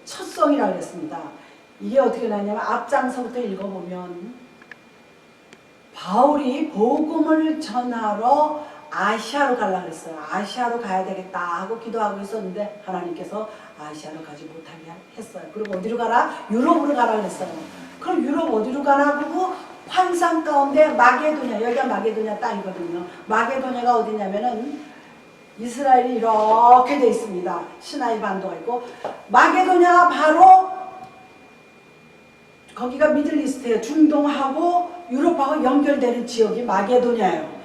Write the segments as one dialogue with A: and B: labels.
A: 첫성이라고 그랬습니다. 이게 어떻게 나냐면 앞장서부터 읽어보면 바울이 복음을 전하러 아시아로 가려고 그랬어요. 아시아로 가야 되겠다 하고 기도하고 있었는데 하나님께서 아시아로 가지 못하게 했어요. 그리고 어디로 가라? 유럽으로 가라 그랬어요. 그럼 유럽 어디로 가라? 그러고 환상 가운데 마게도냐, 여기가 마게도냐 땅이거든요. 마게도냐가 어디냐면은 이스라엘이 이렇게 돼 있습니다. 시나이 반도가 있고 마게도냐가 바로 거기가 미들리스트예요. 중동하고 유럽하고 연결되는 지역이 마게도냐예요.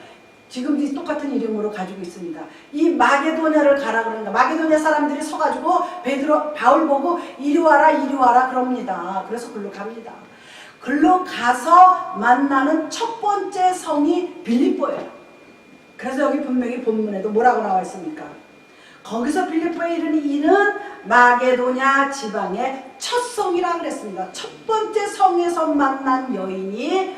A: 지금도 똑같은 이름으로 가지고 있습니다. 이 마게도냐를 가라 그러니까 마게도냐 사람들이 서가지고 바울 보고 이리 와라 이리 와라 그럽니다. 그래서 글로 갑니다. 글로 가서 만나는 첫 번째 성이 빌립보예요. 그래서 여기 분명히 본문에도 뭐라고 나와 있습니까? 거기서 빌립보에 이르니 이는 마게도냐 지방의 첫 성이라고 그랬습니다. 첫 번째 성에서 만난 여인이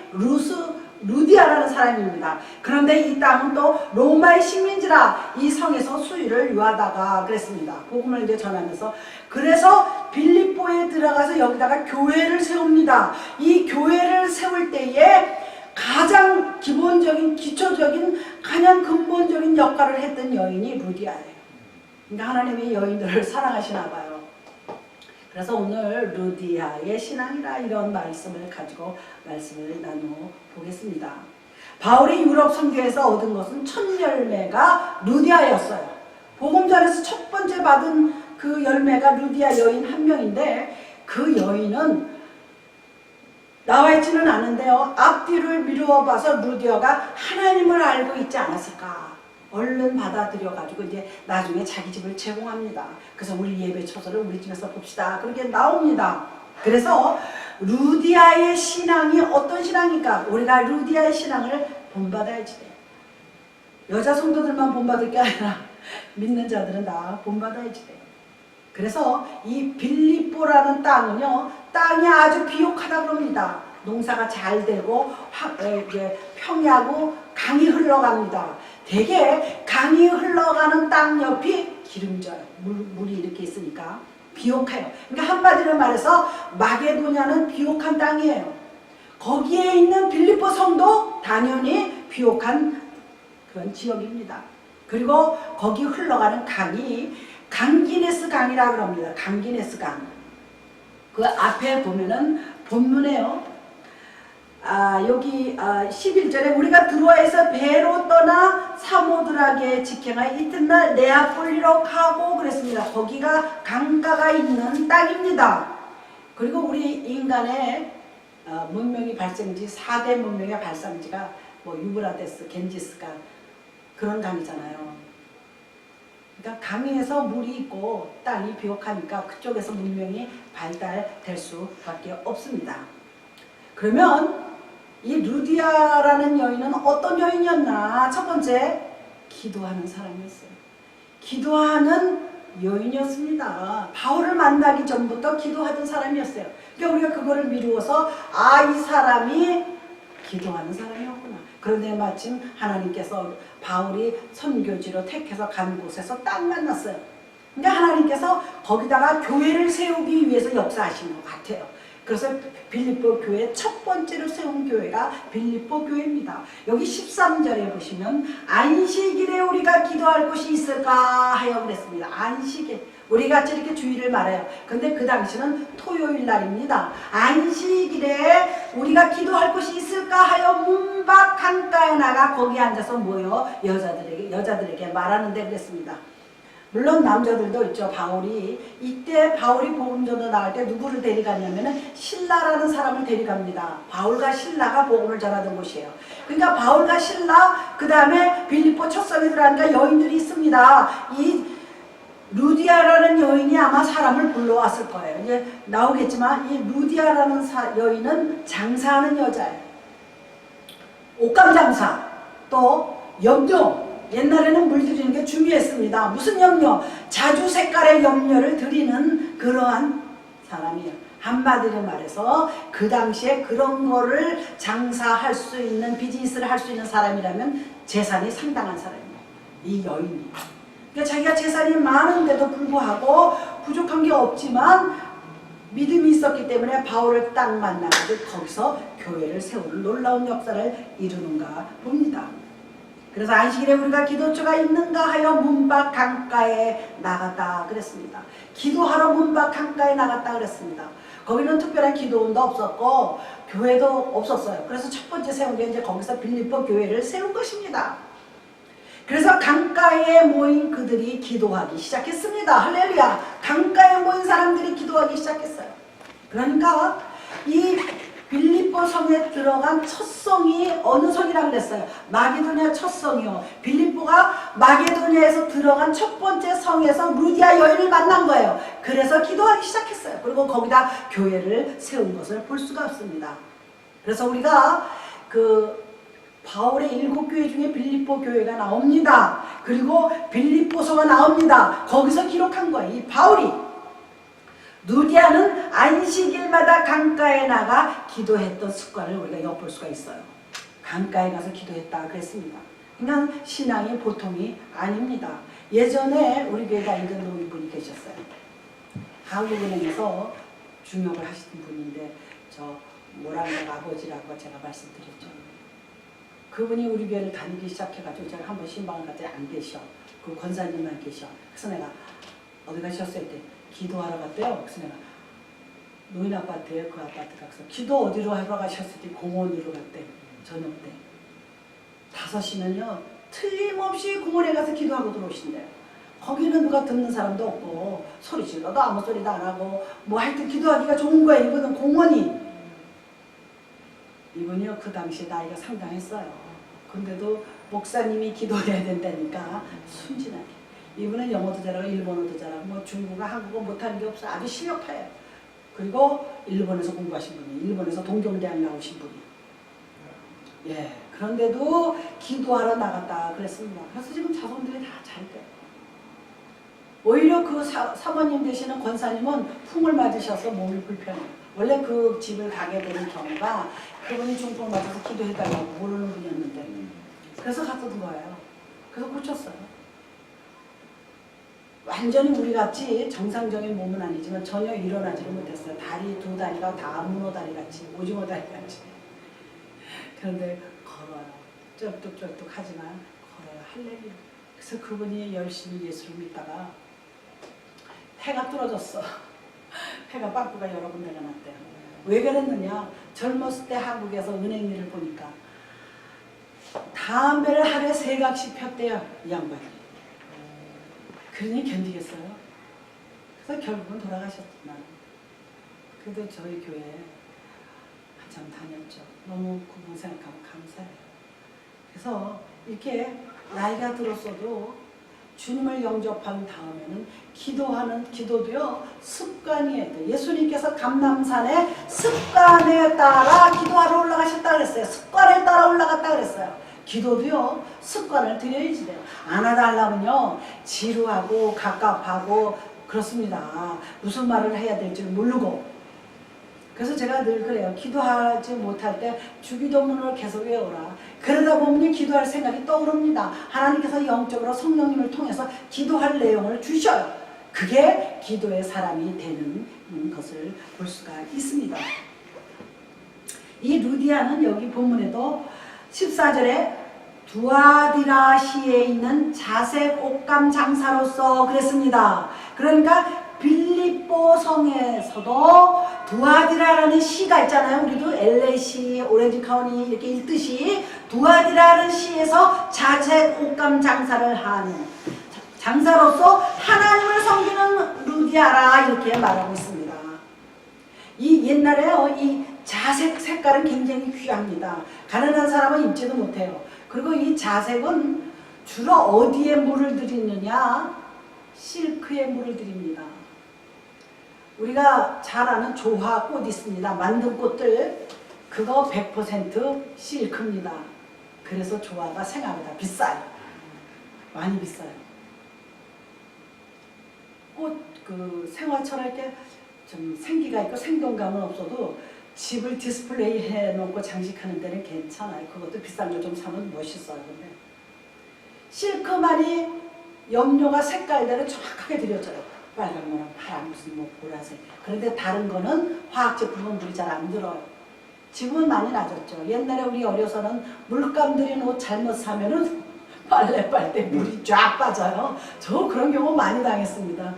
A: 루디아라는 사람입니다. 그런데 이 땅은 또 로마의 식민지라 이 성에서 수유를 유하다가 그랬습니다. 복음을 이제 전하면서 그래서 빌립보에 들어가서 여기다가 교회를 세웁니다. 이 교회를 세울 때에 가장 기본적인 기초적인 가장 근본적인 역할을 했던 여인이 루디아예요. 그러니까 하나님이 여인들을 사랑하시나 봐요. 그래서 오늘 루디아의 신앙이라 이런 말씀을 가지고 말씀을 나누어 보겠습니다. 바울이 유럽 선교에서 얻은 것은 첫 열매가 루디아였어요. 복음전에서 첫 번째 받은 그 열매가 루디아 여인 한 명인데 그 여인은 나와 있지는 않은데요. 앞뒤를 미루어 봐서 루디아가 하나님을 알고 있지 않았을까. 얼른 받아들여가지고 이제 나중에 자기 집을 제공합니다. 그래서 우리 예배 초소를 우리 집에서 봅시다. 그렇게 나옵니다. 그래서 루디아의 신앙이 어떤 신앙일까? 우리가 루디아의 신앙을 본받아야지 돼. 여자 성도들만 본받을 게 아니라 믿는 자들은 다 본받아야지 돼. 그래서 이 빌립보라는 땅은요, 땅이 아주 비옥하다 그럽니다. 농사가 잘 되고 평야고 강이 흘러갑니다. 되게 강이 흘러가는 땅 옆이 기름져요. 물이 이렇게 있으니까 비옥해요. 그러니까 한마디로 말해서 마게도냐는 비옥한 땅이에요. 거기에 있는 빌립보 성도 당연히 비옥한 그런 지역입니다. 그리고 거기 흘러가는 강이 강기네스 강이라고 합니다. 강기네스 강. 그 앞에 보면은 본문에요. 여기 11절에 우리가 드로아에서 배로 떠나 사모드라게 직행하여 이튿날 네아폴리로 가고 그랬습니다. 거기가 강가가 있는 땅입니다. 그리고 우리 인간의 문명이 발생지 4대 문명의 발생지가 뭐 유브라데스, 겐지스강 그런 강이잖아요. 그러니까 강에서 물이 있고 땅이 비옥하니까 그쪽에서 문명이 발달될 수밖에 없습니다. 그러면 이 루디아라는 여인은 어떤 여인이었나? 첫 번째, 기도하는 사람이었어요. 기도하는 여인이었습니다. 바울을 만나기 전부터 기도하던 사람이었어요. 그러니까 우리가 그거를 미루어서 이 사람이 기도하는 사람이었구나. 그런데 마침 하나님께서 바울이 선교지로 택해서 간 곳에서 딱 만났어요. 그러니까 하나님께서 거기다가 교회를 세우기 위해서 역사하신 것 같아요. 그래서 빌립보 교회 첫 번째로 세운 교회가 빌립보 교회입니다. 여기 13절에 보시면 안식일에 우리가 기도할 곳이 있을까 하여 그랬습니다. 안식일. 우리 같이 이렇게 주일을 말해요. 근데 그 당시는 토요일 날입니다. 안식일에 우리가 기도할 곳이 있을까 하여 문밖 강가에 나가 거기 앉아서 모여 여자들에게 말하는데 그랬습니다. 물론 남자들도 있죠. 이때 바울이 복음전도 나갈 때 누구를 데려갔냐면은 신라라는 사람을 데려갑니다. 바울과 신라가 복음을 전하던 곳이에요. 그러니까 바울과 신라, 그 다음에 빌립보 첫성에 들어가니까 여인들이 있습니다. 이 루디아라는 여인이 아마 사람을 불러왔을 거예요. 이제 나오겠지만 이 루디아라는 여인은 장사하는 여자예요. 옷감 장사, 또 염료. 옛날에는 물들이는 게 중요했습니다. 무슨 염료? 자주 색깔의 염료를 드리는 그러한 사람이에요. 한마디로 말해서 그 당시에 그런 거를 장사할 수 있는 비즈니스를 할 수 있는 사람이라면 재산이 상당한 사람이에요. 이 여인이. 그러니까 자기가 재산이 많은데도 불구하고 부족한 게 없지만 믿음이 있었기 때문에 바울을 딱 만나가지고 거기서 교회를 세우는 놀라운 역사를 이루는가 봅니다. 그래서 안식일에 우리가 기도처가 있는가 하여 문 밖 강가에 나갔다 그랬습니다. 기도하러 문 밖 강가에 나갔다 그랬습니다. 거기는 특별한 기도원도 없었고 교회도 없었어요. 그래서 첫 번째 세운 게 이제 거기서 빌립보 교회를 세운 것입니다. 그래서 강가에 모인 그들이 기도하기 시작했습니다. 할렐루야. 강가에 모인 사람들이 기도하기 시작했어요. 그러니까 이 빌립보 성에 들어간 첫 성이 어느 성이라고 그랬어요? 마게도냐 첫 성이요. 빌립보가 마게도냐에서 들어간 첫 번째 성에서 루디아 여인을 만난 거예요. 그래서 기도하기 시작했어요. 그리고 거기다 교회를 세운 것을 볼 수가 없습니다. 그래서 우리가 바울의 7교회 중에 빌립보 교회가 나옵니다. 그리고 빌립보서가 나옵니다. 거기서 기록한 거예요. 이 바울이 누디아는 안식일마다 강가에 나가 기도했던 습관을 우리가 엿볼 수가 있어요. 강가에 가서 기도했다 그랬습니다. 그러니까 신앙이 보통이 아닙니다. 예전에 우리 교회 다니던 노인분이 계셨어요. 한국은행에서 중역을 하시던 분인데 저 모란의 아버지라고 제가 말씀드렸죠. 그분이 우리 교회를 다니기 시작해가지고 제가 한번 신방을 갔더니 안 계셔. 그 권사님만 계셔. 그래서 내가 어디 가셨어요? 했더니 기도하러 갔대요. 그래서 내가 노인 아파트에 그 아파트 가서 기도 어디로 하러 가셨을 때 공원으로 갔대. 저녁 때 5시면요 틀림없이 공원에 가서 기도하고 들어오신대요. 거기는 누가 듣는 사람도 없고 소리 질러도 아무 소리도 안 하고 뭐 하여튼 기도하기가 좋은 거예요. 이거는 공원이. 이분이요 그 당시에 나이가 상당했어요. 근데도 목사님이 기도해야 된다니까 순진하게. 이분은 영어도 잘하고 일본어도 잘하고 뭐 중국어 한국어 못하는 게 없어. 아주 실력파예요. 그리고 일본에서 공부하신 분이 일본에서 동경대학 나오신 분이. 예. 그런데도 기도하러 나갔다 그랬습니다. 그래서 지금 자손들이 다 잘 돼요. 오히려 그 사모님 되시는 권사님은 풍을 맞으셔서 몸이 불편해요. 원래 그 집을 가게 되는 경우가 그분이 중풍 맞아서 기도해달라고 모르는 분이었는데 그래서 갔던 거예요. 그래서 고쳤어요. 완전히 우리같이 정상적인 몸은 아니지만 전혀 일어나지를 못했어요. 다리 두 다리가 다 문어다리 같이 오징어 다리 같이. 그런데 걸어요. 쩔뚝쩔뚝 하지만 걸어요. 할렐루야. 그래서 그분이 열심히 예수를 믿다가 폐가 뚫어졌어. 폐가 빵꾸가 여러 군데가 났대요. 왜 그랬느냐? 젊었을 때 한국에서 은행 일을 보니까 담배를 하루에 3각씩 폈대요. 이 양반이. 그러니 견디겠어요? 그래서 결국은 돌아가셨구나. 그래도 저희 교회에 한참 다녔죠. 너무 그분 생각하면 감사해요. 그래서 이렇게 나이가 들었어도 주님을 영접한 다음에는 기도하는 기도도요 습관이에요. 예수님께서 감람산에 습관에 따라 기도하러 올라가셨다 그랬어요. 습관에 따라 올라갔다 그랬어요. 기도도요 습관을 들여야지 돼요. 안 하다 하려면요 지루하고 갑갑하고 그렇습니다. 무슨 말을 해야 될지 모르고. 그래서 제가 늘 그래요. 기도하지 못할 때 주기도문을 계속 외워라. 그러다 보면 기도할 생각이 떠오릅니다. 하나님께서 영적으로 성령님을 통해서 기도할 내용을 주셔요. 그게 기도의 사람이 되는 것을 볼 수가 있습니다. 이 루디아는 여기 본문에도 14절에 두아디라시에 있는 자색 옷감 장사로서 그랬습니다. 그러니까 빌립보 성에서도 두아디라라는 시가 있잖아요. 우리도 LA시, 오렌지 카운티 이렇게 읽듯이 두아디라라는 시에서 자색 옷감 장사를 하는 장사로서 하나님을 섬기는 루디아라 이렇게 말하고 있습니다. 이 옛날에요 이 자색 색깔은 굉장히 귀합니다. 가난한 사람은 입지도 못해요. 그리고 이 자색은 주로 어디에 물을 들이느냐? 실크에 물을 들입니다. 우리가 잘 아는 조화꽃 있습니다. 만든 꽃들 그거 100% 실크입니다. 그래서 조화가 생각보다 비싸요. 많이 비싸요. 꽃 그 생활처럼 이렇게 좀 생기가 있고 생동감은 없어도 집을 디스플레이 해놓고 장식하는 데는 괜찮아요. 그것도 비싼 걸 좀 사면 멋있어요. 근데 실크만이 염료가 색깔대로 정확하게 드려져요. 빨간 거는 파란, 무슨 뭐 보라색. 그런데 다른 거는 화학 제품은 물이 잘 안 들어요. 지금은 많이 낮았죠. 옛날에 우리 어려서는 물감 들인 옷 잘못 사면은 빨래 빨 때 물이 쫙 빠져요. 저 그런 경우 많이 당했습니다.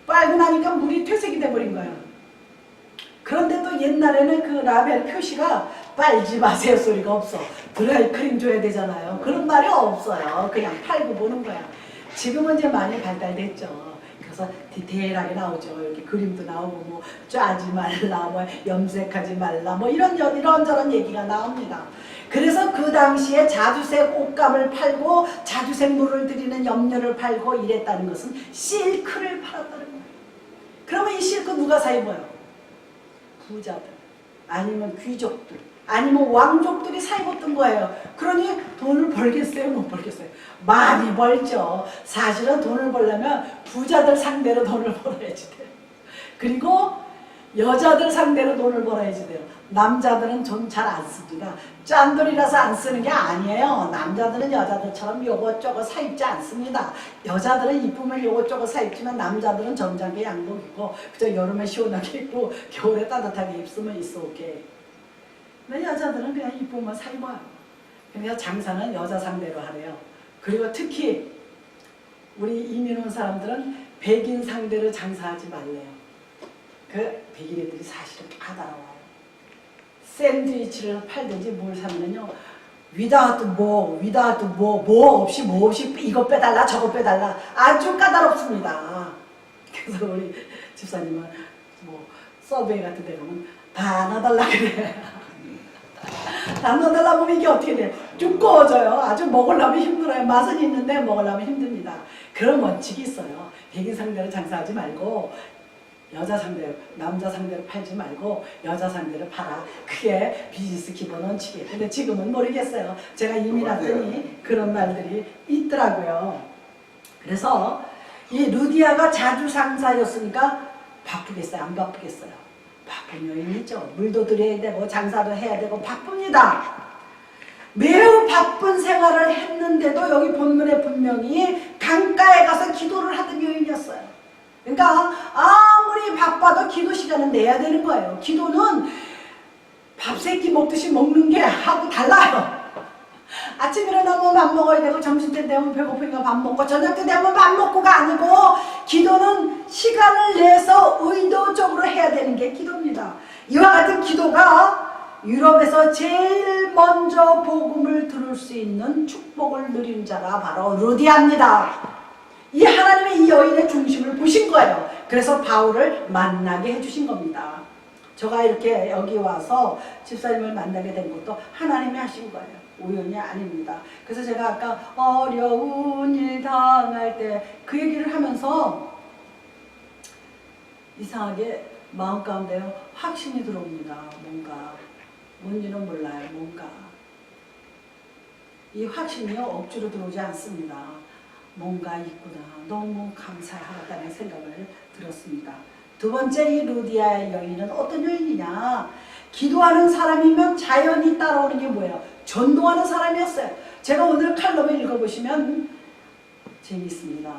A: 빨고 나니까 물이 퇴색이 돼버린 거예요. 그런데 또 옛날에는 그 라벨 표시가 빨지 마세요 소리가 없어. 드라이크림 줘야 되잖아요. 그런 말이 없어요. 그냥 팔고 보는 거야. 지금은 이제 많이 발달됐죠. 그래서 디테일하게 나오죠. 이렇게 그림도 나오고 뭐 짜지 말라, 뭐 염색하지 말라, 뭐 이런저런 얘기가 나옵니다. 그래서 그 당시에 자주색 옷감을 팔고 자주색 물을 들이는 염료를 팔고 이랬다는 것은 실크를 팔았다는 거예요. 그러면 이 실크 누가 사 입어요? 부자들, 아니면 귀족들, 아니면 왕족들이 사 입었던 거예요. 그러니 돈을 벌겠어요? 못 벌겠어요? 많이 벌죠. 사실은 돈을 벌려면 부자들 상대로 돈을 벌어야지 돼요. 그리고 여자들 상대로 돈을 벌어야지 돼요. 남자들은 돈 잘 안 씁니다. 짠돌이라서 안 쓰는 게 아니에요. 남자들은 여자들처럼 요것저것 사 입지 않습니다. 여자들은 이쁘면 요것저것 사 입지만 남자들은 정장에 양복 입고 그저 여름에 시원하게 입고 겨울에 따뜻하게 입으면 있어 오케이. 근데 여자들은 그냥 이쁘면 사 입어요. 그러니까 장사는 여자 상대로 하래요. 그리고 특히 우리 이민 온 사람들은 백인 상대로 장사하지 말래요. 그 백인 애들이 사실은 다 따라와요. 샌드위치를 팔든지 뭘 사면요, without 뭐 없이 이거 빼달라 저거 빼달라 아주 까다롭습니다. 그래서 우리 집사님은 뭐 서베이 같은 데 가면 다 넣어달라 그래. 다 넣어달라 보면 이게 어떻게 돼요? 쭉 구워져요. 아주 먹으려면 힘들어요. 맛은 있는데 먹으려면 힘듭니다. 그런 원칙이 있어요. 백인 상대로 장사하지 말고 여자 상대로, 남자 상대로 팔지 말고 여자 상대로 팔아. 그게 비즈니스 기본 원칙이에요. 근데 지금은 모르겠어요. 제가 이민 왔더니 그런 말들이 있더라고요. 그래서 이 루디아가 자주상사였으니까 바쁘겠어요? 안 바쁘겠어요? 바쁜 여인이죠. 물도 드려야 되고 장사도 해야 되고 바쁩니다. 매우 바쁜 생활을 했는데도 여기 본문에 분명히 강가에 가서 기도를 하던 여인이었어요. 그러니까 아무리 바빠도 기도 시간은 내야 되는 거예요. 기도는 밥 세끼 먹듯이 먹는 게 하고 달라요. 아침 일어나면 밥 먹어야 되고 점심때 되면 배고프니까 밥 먹고 저녁 때 되면 밥 먹고가 아니고 기도는 시간을 내서 의도적으로 해야 되는 게 기도입니다. 이와 같은 기도가 유럽에서 제일 먼저 복음을 들을 수 있는 축복을 누린 자가 바로 루디아입니다. 이 하나님의 이 여인의 중심을 보신 거예요. 그래서 바울을 만나게 해주신 겁니다. 제가 이렇게 여기 와서 집사님을 만나게 된 것도 하나님이 하신 거예요. 우연이 아닙니다. 그래서 제가 아까 어려운 일 당할 때 그 얘기를 하면서 이상하게 마음 가운데 확신이 들어옵니다. 뭔지는 몰라요. 이 확신이요 억지로 들어오지 않습니다. 뭔가 있구나. 너무 감사하다는 생각을 들었습니다. 두 번째, 이 루디아의 여인은 어떤 여인이냐? 기도하는 사람이면 자연히 따라오는 게 뭐예요? 전도하는 사람이었어요. 제가 오늘 칼럼을 읽어보시면 재미있습니다.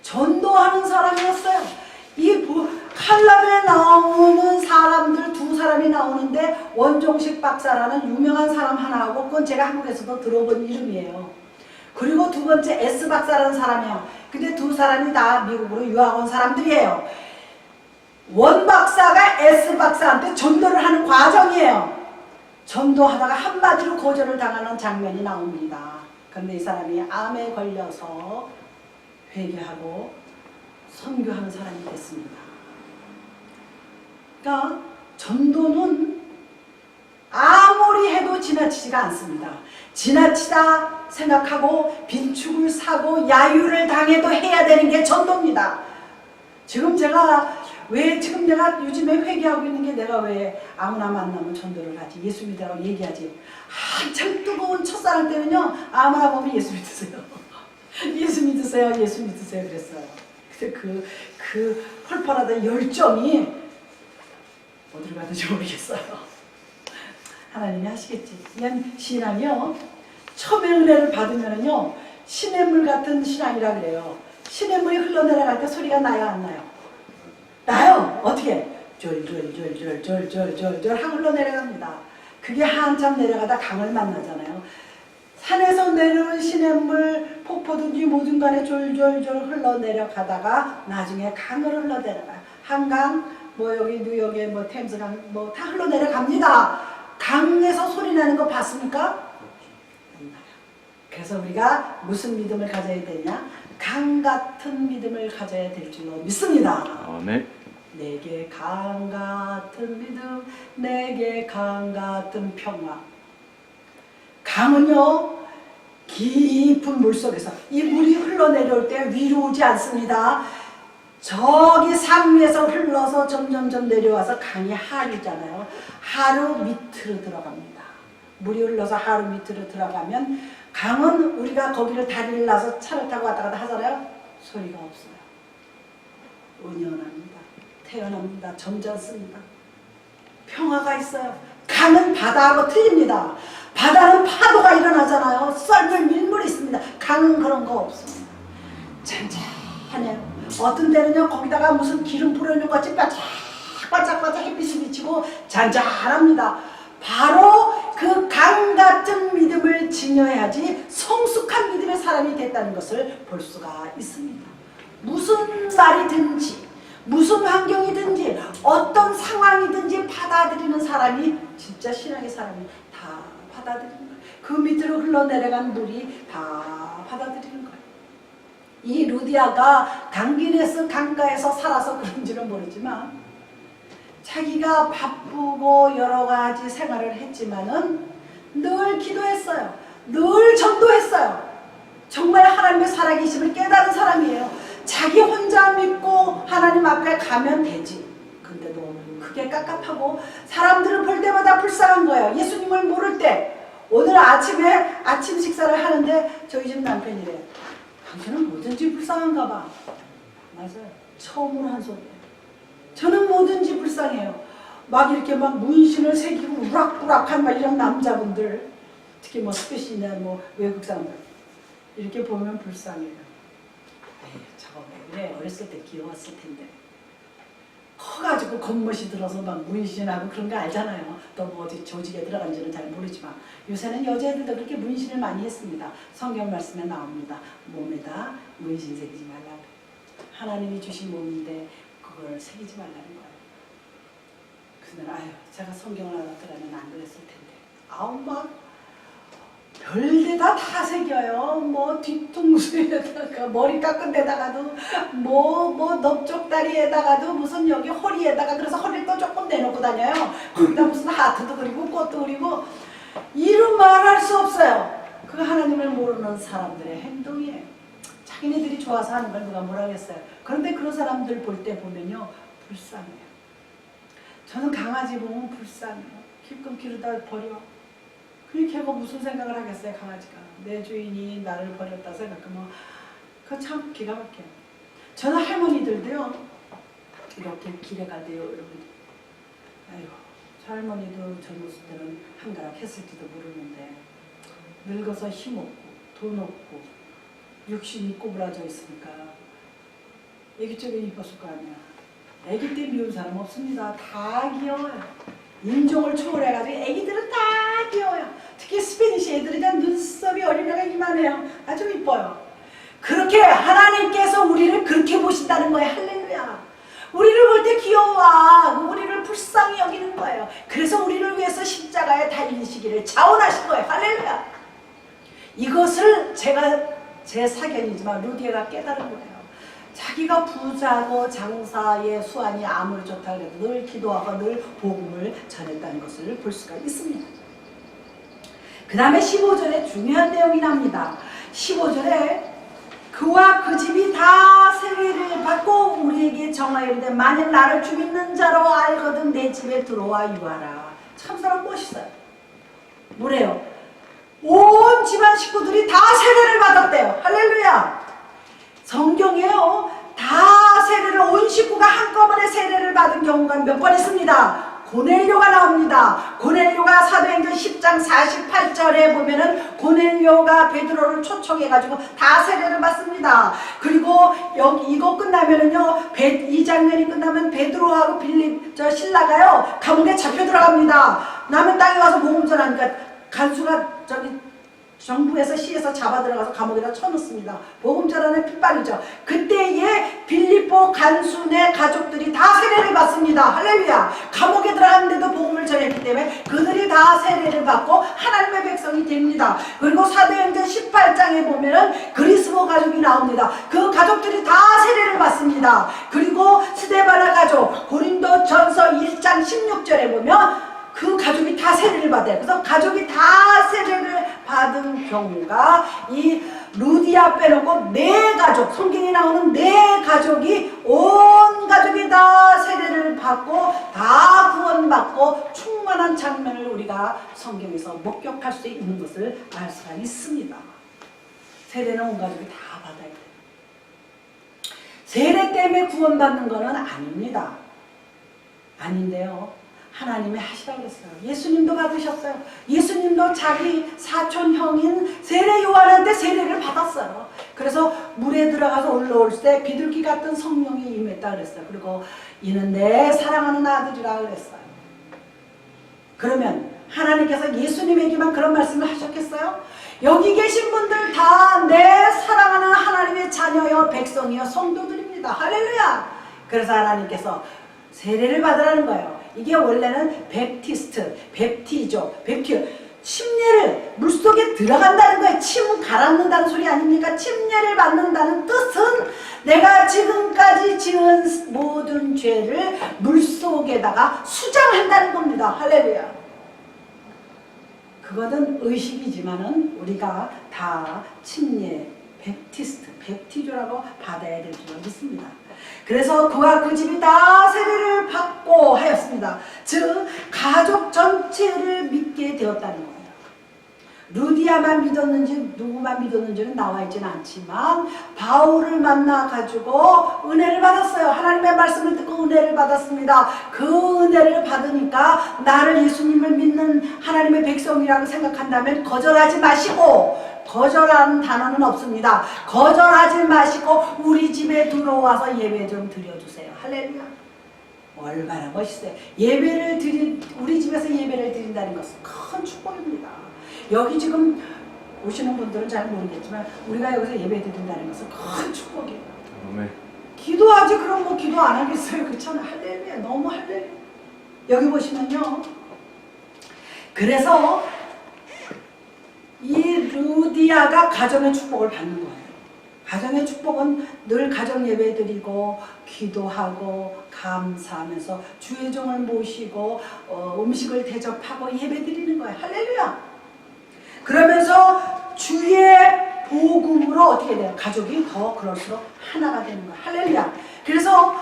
A: 전도하는 사람이었어요. 이 칼럼에 나오는 사람들 두 사람이 나오는데 원종식 박사라는 유명한 사람 하나하고 그건 제가 한국에서도 들어본 이름이에요. 그리고 두 번째 S 박사라는 사람이에요. 근데 두 사람이 다 미국으로 유학 온 사람들이에요. 원 박사가 S 박사한테 전도를 하는 과정이에요. 전도하다가 한마디로 거절을 당하는 장면이 나옵니다. 그런데 이 사람이 암에 걸려서 회개하고 선교하는 사람이 됐습니다. 그러니까 전도는 아무리 해도 지나치지가 않습니다. 지나치다 생각하고 빈축을 사고 야유를 당해도 해야 되는 게 전도입니다. 지금 내가 요즘에 회개하고 있는 게 내가 왜 아무나 만나면 전도를 하지, 예수 믿으라고 얘기하지. 한참 뜨거운 첫사랑 때는요, 아무나 보면 예수 믿으세요. 예수 믿으세요. 그랬어요. 근데 그 펄펄하던 열정이 어디로 가는지 모르겠어요. 하나님이 하시겠지. 그냥 신앙이요, 처음에 은혜를 받으면은요, 신의 물 같은 신앙이라 그래요. 시냇물이 흘러내려갈 때 소리가 나요, 안 나요? 나요. 어떻게? 쫄쫄쫄쫄쫄쫄쫄 흘러내려갑니다. 그게 한참 내려가다 강을 만나잖아요. 산에서 내려온 시냇물, 폭포든지 뭐든 간에 졸졸졸 흘러내려가다가 나중에 강으로 흘러내려가요. 한강, 뭐 여기 뉴욕에 뭐 템스강 뭐 다 흘러내려갑니다. 강에서 소리 나는 거 봤습니까? 안 나요. 그래서 우리가 무슨 믿음을 가져야 되냐? 강 같은 믿음을 가져야 될 줄로 믿습니다.
B: 아멘.
A: 내게 강 같은 믿음, 내게 강 같은 평화. 강은요, 깊은 물속에서 이 물이 흘러내려올 때 위로 오지 않습니다. 저기 산 위에서 흘러서 점점점 내려와서 강이 하류잖아요. 하류 밑으로 들어갑니다. 물이 흘러서 하류 밑으로 들어가면 강은 우리가 거기를 다리를 놔서 차를 타고 왔다 갔다 하잖아요. 소리가 없어요. 은연합니다. 태어납니다. 점잖습니다. 평화가 있어요. 강은 바다하고 틀립니다. 바다는 파도가 일어나잖아요. 썰물 밀물이 있습니다. 강은 그런 거 없습니다. 잔잔해요. 어떤 때는요 거기다가 무슨 기름 뿌려놓은 것 같이 바짝바짝 햇빛이 비치고 잔잔합니다. 바로 그 강 같은 믿음을 지녀야지 성숙한 믿음의 사람이 됐다는 것을 볼 수가 있습니다. 무슨 말이든지 무슨 환경이든지 어떤 상황이든지 받아들이는 사람이 진짜 신앙의 사람이 다 받아들이는 거예요. 그 밑으로 흘러내려간 물이 다 받아들이는 거예요. 이 루디아가 강기네스 강가에서 살아서 그런지는 모르지만 자기가 바쁘고 여러 가지 생활을 했지만은 늘 기도했어요. 늘 전도했어요. 정말 하나님의 살아계심을 깨달은 사람이에요. 자기 혼자 믿고 하나님 앞에 가면 되지. 근데도 그게 깝깝하고 사람들을 볼 때마다 불쌍한 거예요. 예수님을 모를 때 오늘 아침에 아침 식사를 하는데 저희 집 남편이래. 당신은 뭐든지 불쌍한가 봐. 맞아요. 처음으로 한 소리예요. 저는 뭐든지 불쌍해요. 막 이렇게 막 문신을 새기고 우락부락한 막 이런 남자분들, 특히 뭐 스페시나 뭐 외국 사람들 이렇게 보면 불쌍해요. 에이, 저거 왜 그래? 어렸을 때 귀여웠을 텐데. 커가지고 겉멋이 들어서 막 문신하고 그런 거 알잖아요. 또 뭐 어디 조직에 들어간지는 잘 모르지만 요새는 여자애들도 그렇게 문신을 많이 했습니다. 성경 말씀에 나옵니다. 몸에다 문신 새기지 말라고. 하나님이 주신 몸인데 그걸 새기지 말라는 거예요. 그래서 아유 제가 성경을 알았더라면 안 그랬을 텐데. 아우 막 별데다 다 새겨요. 뭐 뒤통수에다가 머리 깎은 데다가도 뭐 넓적다리에다가도 무슨 여기 허리에다가 그래서 허리를 또 조금 내놓고 다녀요. 거기다 무슨 하트도 그리고 꽃도 그리고 이루 말할 수 없어요. 그 하나님을 모르는 사람들의 행동이에요. 자기네들이 좋아서 하는 걸 누가 뭐라 그랬어요. 그런데 그런 사람들 볼 때 보면요 불쌍해요. 저는 강아지 보면 불쌍해요. 기껏 기르다 버려. 그게 걔가 무슨 생각을 하겠어요. 강아지가 내 주인이 나를 버렸다 생각하면 그거 참 기가 막혀요. 저는 할머니들도요 이렇게 길에 갈 때요 여러분 아이고 저 할머니도 젊었을 때는 한가락 했을지도 모르는데 늙어서 힘없고 돈 없고 육신이 꼬부라져 있으니까 애기 쪽에 이뻤을 거 아니야. 애기 때 미운 사람 없습니다. 다 귀여워요. 인종을 초월해가지고 애기들은 다 귀여워요. 특히 스페니시 애들이 다 눈썹이 어린애가 이만해요. 아주 이뻐요. 그렇게 하나님께서 우리를 그렇게 보신다는 거예요. 할렐루야. 우리를 볼 때 귀여워. 우리를 불쌍히 여기는 거예요. 그래서 우리를 위해서 십자가에 달리시기를 자원하신 거예요. 할렐루야. 이것을 제가 제 사견이지만 루디아가 깨달은 거예요. 자기가 부자고 장사의 수완이 아무리 좋다 그래도 늘 기도하고 늘 복음을 전했다는 것을 볼 수가 있습니다. 그 다음에 15절에 중요한 내용이 납니다. 15절에 그와 그 집이 다 세례를 받고 우리에게 정하여 이르되 만일 나를 주 믿는 자로 알거든 내 집에 들어와 유하라. 참사람 멋있어요. 뭐래요? 온 집안 식구들이 다 세례를 받았대요. 할렐루야. 성경에요 다 세례를 온 식구가 한꺼번에 세례를 받은 경우가 몇 번 있습니다. 고넬료가 나옵니다. 고넬료가 사도행전 10장 48절에 보면은 고넬료가 베드로를 초청해가지고 다 세례를 받습니다. 그리고 여기 이거 끝나면은요, 이 장면이 끝나면 베드로하고 빌립 신라가요 감옥에 잡혀 들어갑니다. 남은 땅에 와서 복음 전하니까 간수가 정부에서 시에서 잡아 들어가서 감옥에다 쳐놓습니다. 복음 전하는 핏발이죠. 그때에 빌립보 간수네 가족들이 다 세례를 받습니다. 할렐루야. 감옥에 들어갔는데도 복음을 전했기 때문에 그들이 다 세례를 받고 하나님의 백성이 됩니다. 그리고 사도행전 18장에 보면은 그리스도 가족이 나옵니다. 그 가족들이 다 세례를 받습니다. 그리고 스데바나 가족, 고린도전서 1장 16절에 보면 그 가족이 다 세례를 받아요. 그래서 가족이 다 세례를 받은 경우가 이 루디아 빼놓고 네 가족, 성경에 나오는 네 가족이 온 가족이 다 세례를 받고 다 구원받고 충만한 장면을 우리가 성경에서 목격할 수 있는 것을 알 수가 있습니다. 세례는 온 가족이 다 받아야 돼요. 세례 때문에 구원받는 것은 아닙니다. 아닌데요, 하나님이 하시라고 그랬어요. 예수님도 받으셨어요. 예수님도 자기 사촌 형인 세례 요한한테 세례를 받았어요. 그래서 물에 들어가서 올라올 때 비둘기 같은 성령이 임했다 그랬어요. 그리고 이는 내 사랑하는 아들이라 그랬어요. 그러면 하나님께서 예수님에게만 그런 말씀을 하셨겠어요? 여기 계신 분들 다 내 사랑하는 하나님의 자녀여 백성이여 성도들입니다. 할렐루야. 그래서 하나님께서 세례를 받으라는 거예요. 이게 원래는 베프티죠. 침례를 물속에 들어간다는 거예요. 침 갈았는다는 소리 아닙니까? 침례를 받는다는 뜻은 내가 지금까지 지은 모든 죄를 물속에다가 수장한다는 겁니다. 할렐루야. 그거는 의식이지만은 우리가 다 침례, 베프티조라고 받아야 될 줄 믿습니다. 그래서 그와 그 집이 다 세례를 받고 하였습니다. 즉 가족 전체를 믿게 되었다는 거예요. 루디아만 믿었는지 누구만 믿었는지는 나와 있지는 않지만 바울을 만나가지고 은혜를 받았어요. 하나님의 말씀을 듣고 은혜를 받았습니다. 그 은혜를 받으니까 나를 예수님을 믿는 하나님의 백성이라고 생각한다면 거절하지 마시고, 거절하는 단어는 없습니다. 거절하지 마시고 우리 집에 들어와서 예배 좀 드려주세요. 할렐루야. 얼마나 멋있어요. 우리 집에서 예배를 드린다는 것은 큰 축복입니다. 여기 지금 오시는 분들은 잘 모르겠지만 우리가 여기서 예배 드린다는 것은 큰 축복이에요.
B: 아멘.
A: 기도하지 그럼 뭐 기도 안 하겠어요? 그렇잖아요. 할렐루야. 너무 할렐루야. 여기 보시면요, 그래서 이 루디아가 가정의 축복을 받는 거예요. 가정의 축복은 늘 가정 예배 드리고 기도하고 감사하면서 주의 종을 모시고 음식을 대접하고 예배 드리는 거예요. 할렐루야. 그러면서 주의 복음으로 어떻게 돼요? 가족이 더 그럴수록 하나가 되는 거예요. 할렐루야. 그래서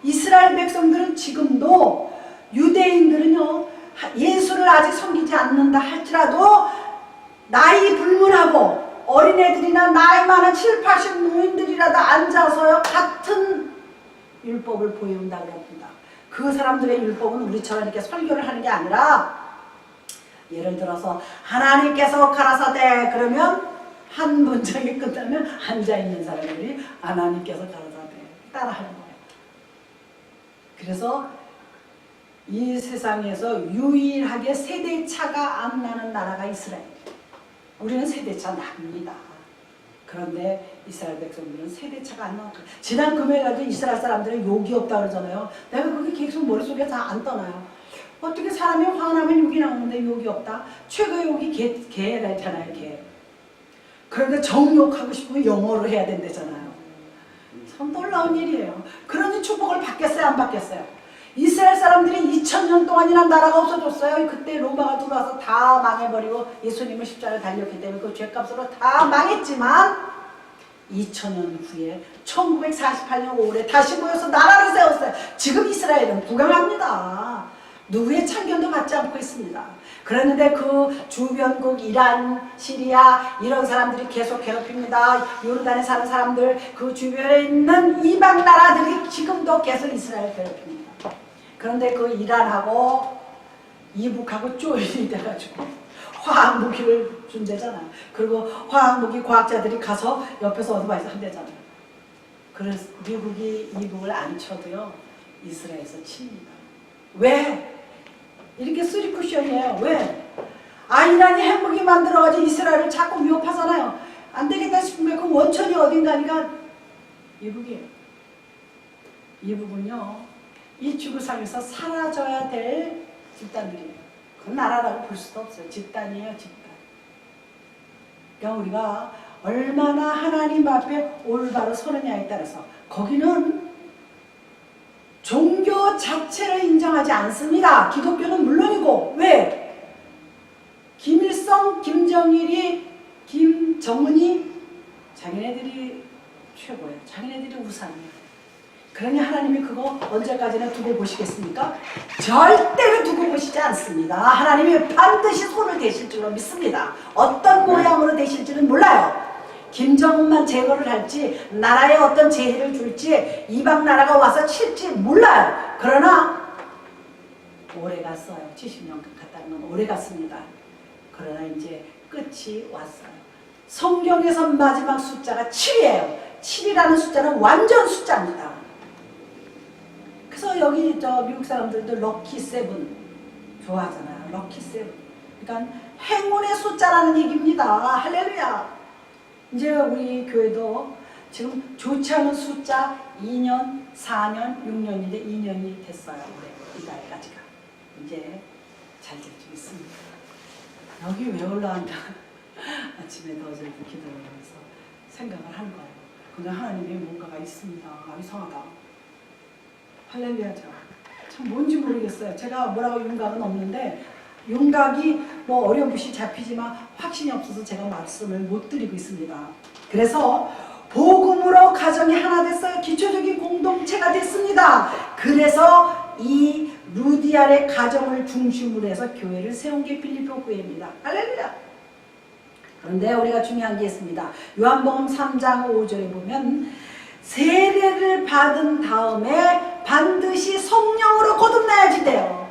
A: 이스라엘 백성들은 지금도, 유대인들은요, 예수를 아직 섬기지 않는다 할지라도 나이 불문하고 어린애들이나 나이 많은 7, 80 노인들이라도 앉아서요 같은 율법을 보여온다고 합니다. 그 사람들의 율법은 우리처럼 이렇게 설교를 하는 게 아니라, 예를 들어서 하나님께서 가라사대 그러면 한 문장이 끝나면 앉아있는 사람들이 하나님께서 가라사대 따라하는 거예요. 그래서 이 세상에서 유일하게 세대차가 안 나는 나라가 이스라엘이에요. 우리는 세대차 납니다. 그런데 이스라엘 백성들은 세대차가 안 나와요. 지난 금요일에도 이스라엘 사람들은 욕이 없다 그러잖아요. 내가 그게 계속 머릿속에 다 안 떠나요. 어떻게 사람이 화나면 욕이 나오는데 욕이 없다? 최고의 욕이 개가 있잖아요. 개. 그런데 정욕하고 싶으면 영어로 해야 된다잖아요. 참 놀라운 일이에요. 그러니 축복을 받겠어요? 안 받겠어요? 이스라엘 사람들이 2000년 동안이나 나라가 없어졌어요. 그때 로마가 들어와서 다 망해버리고 예수님을 십자가에 달렸기 때문에 그 죄값으로 다 망했지만 2000년 후에 1948년 5월에 다시 모여서 나라를 세웠어요. 지금 이스라엘은 부강합니다. 누구의 참견도 받지 않고 있습니다. 그랬는데 그 주변국 이란, 시리아 이런 사람들이 계속 괴롭힙니다. 요르단에 사는 사람들, 그 주변에 있는 이방 나라들이 지금도 계속 이스라엘 괴롭힙니다. 그런데 그 이란하고 이북하고 조인이 돼가지고 화학무기를 준대잖아. 그리고 화학무기 과학자들이 가서 옆에서 어드바이스 한대잖아요. 그래서 미국이 이북을 안 쳐도요 이스라엘에서 칩니다. 왜? 이렇게 쓰리 쿠션이에요. 왜? 이란이 핵무기 만들어가지고 이스라엘을 자꾸 위협하잖아요. 안 되겠다 싶으면 그 원천이 어딘가니까 이북이에요. 이북은요 이 지구상에서 사라져야 될 집단들이에요. 그건 나라라고 볼 수도 없어요. 집단이에요, 집단. 그러니까 우리가 얼마나 하나님 앞에 올바로 서느냐에 따라서 거기는 종교 자체를 인정하지 않습니다. 기독교는 물론이고. 왜? 김일성, 김정일이, 김정은이 자기네들이 최고예요. 자기네들이 우상이에요. 그러니 하나님이 그거 언제까지나 두고 보시겠습니까? 절대로 두고 보시지 않습니다. 하나님이 반드시 손을 대실 줄로 믿습니다. 어떤 모양으로 대실지는 몰라요. 김정은만 제거를 할지 나라에 어떤 재해를 줄지 이방 나라가 와서 칠지 몰라요. 그러나 오래 갔어요. 70년 갔다는 건 오래 갔습니다. 그러나 이제 끝이 왔어요. 성경에서 마지막 숫자가 7이에요. 7이라는 숫자는 완전 숫자입니다. 그래서 여기 미국 사람들도 럭키 세븐 좋아하잖아요. 럭키 세븐. 그러니까 행운의 숫자라는 얘기입니다. 할렐루야. 이제 우리 교회도 지금 좋지 않은 숫자 2년, 4년, 6년인데 2년이 됐어요. 올해 이달까지가. 이제 잘 될 수 있습니다. 여기 왜 올라왔나? 아침에도 어제도 기도를 하면서 생각을 한 거예요. 근데 하나님의 뭔가가 있습니다. 이상하다. 할렐루야죠. 참 뭔지 모르겠어요. 제가 뭐라고 윤곽은 없는데 윤곽이 뭐 어렴풋이 잡히지만 확신이 없어서 제가 말씀을 못 드리고 있습니다. 그래서 복음으로 가정이 하나 됐어요. 기초적인 공동체가 됐습니다. 그래서 이 루디알의 가정을 중심으로 해서 교회를 세운 게 빌립보 교회입니다. 할렐루야. 그런데 우리가 중요한 게 있습니다. 요한복음 3장 5절에 보면 세례를 받은 다음에 반드시 성령으로 거듭나야지 돼요.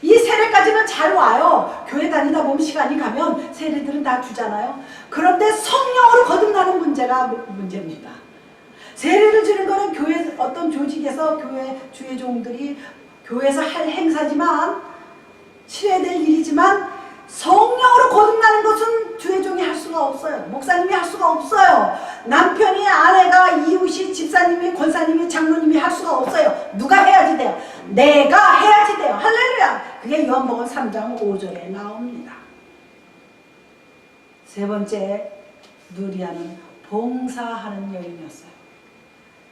A: 이 세례까지는 잘 와요. 교회 다니다 보면 시간이 가면 세례들은 다 주잖아요. 그런데 성령으로 거듭나는 문제가 문제입니다. 세례를 주는 거는 교회 어떤 조직에서 교회 주의 종들이 교회에서 할 행사지만 치러야 될 일이지만 성령으로 거듭나는 것은 주의종이 할 수가 없어요. 목사님이 할 수가 없어요. 남편이, 아내가, 이웃이, 집사님이, 권사님이, 장로님이 할 수가 없어요. 누가 해야지 돼요? 내가 해야지 돼요. 할렐루야. 그게 요한복음 3장 5절에 나옵니다. 세 번째, 누리아는 봉사하는 여인이었어요.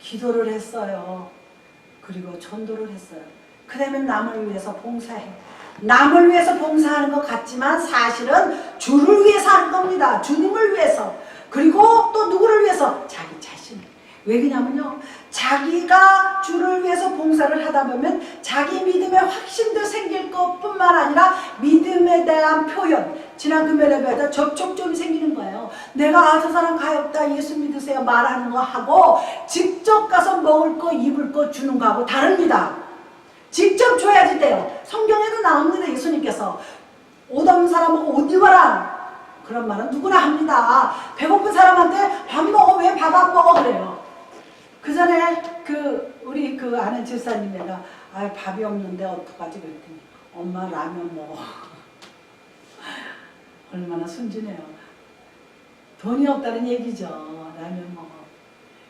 A: 기도를 했어요. 그리고 전도를 했어요. 그러면 남을 위해서 봉사해. 남을 위해서 봉사하는 것 같지만 사실은 주를 위해서 하는 겁니다. 주님을 위해서. 그리고 또 누구를 위해서? 자기 자신. 왜 그러냐면요, 자기가 주를 위해서 봉사를 하다 보면 자기 믿음의 확신도 생길 것뿐만 아니라 믿음에 대한 표현, 지난 금요일에 배웠다 접촉점이 생기는 거예요. 내가 저 사람 가엾다 예수 믿으세요 말하는 거 하고 직접 가서 먹을 거 입을 거 주는 거하고 다릅니다. 직접 줘야지 돼요. 성경에도 나옵니다. 예수님께서 옷 없는 사람하고 옷 입어라 그런 말은 누구나 합니다. 배고픈 사람한테 밥 먹어 왜 밥 안 먹어 그래요. 그 전에 우리 아는 집사님애가 밥이 없는데 어떡하지 그랬더니 엄마 라면 먹어. 얼마나 순진해요. 돈이 없다는 얘기죠. 라면 먹어.